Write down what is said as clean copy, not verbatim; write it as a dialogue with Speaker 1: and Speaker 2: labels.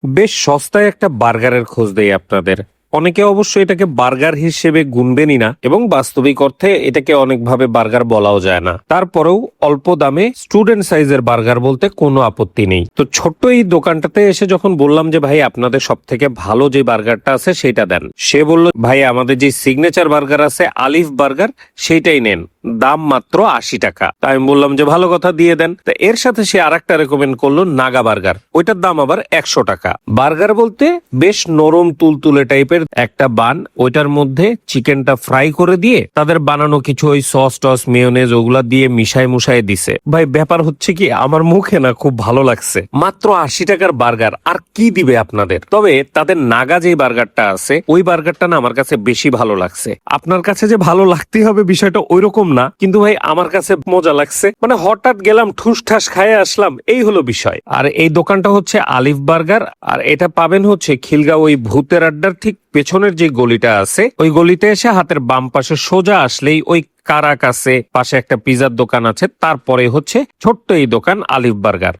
Speaker 1: বেশ সস্তায় একটা বার্গারের খোঁজ দেই আপনাদের। অনেকে অবশ্য এটাকে বার্গার হিসেবে গুনবেনই না, এবং বাস্তবিক অর্থে এটাকে অনেকভাবে বার্গার বলাও যায় না। তারপরেও অল্প দামে স্টুডেন্ট সাইজের বার্গার বলতে কোনো আপত্তি নেই। তো ছোট্ট এই দোকানটাতে এসে যখন বললাম যে ভাই আপনাদের সব থেকে ভালো যে বার্গারটা আছে সেটা দেন, সে বলল ভাই আমাদের যে সিগনেচার বার্গার আছে আলিফ বার্গার সেইটাই নেন, দাম মাত্র ৮০ টাকা। তাই আমি বললাম যে ভালো কথা, দিয়ে দেন। তা এর সাথে সে আরেকটা রেকমেন্ড করলো নাগা বার্গার, ওইটার দাম আবার ১০০ টাকা। বার্গার বলতে বেশ নরম তুলতুলে টাইপের একটা বান, ওইটার মধ্যে চিকেনটা ফ্রাই করে দিয়ে তাদের বানানো কিছু ওই সস টস মেয়োনেজ ওগুলা দিয়ে মিশাই মুশাই দিছে। ভাই ব্যাপার হচ্ছে কি, আমার মুখে না খুব ভালো লাগছে। মাত্র ৮০ টাকার বার্গার আর কি দিবে আপনাদের। তবে তাদের নাগা যে বার্গারটা আছে ওই বার্গারটা না আমার কাছে বেশি ভালো লাগছে। আপনার কাছে যে ভালো লাগতেই হবে বিষয়টা ওইরকম না, কিন্তু ভাই আমার কাছে মজা লাগছে। মানে হঠাৎ গেলাম ঠুস ঠাস খাইয়ে আসলাম, এই হলো বিষয়। আর এই দোকানটা হচ্ছে আলিফ বার্গার, আর এটা পাবেন হচ্ছে খিলগাঁও ওই ভূতের আড্ডার ঠিক পেছনের যে গলিটা আছে ওই গলিতে এসে হাতের বাম পাশে সোজা আসলেই ওই কারাক আছে, পাশে একটা পিজার দোকান আছে, তারপরে হচ্ছে ছোট্ট এই দোকান আলিফ বার্গার।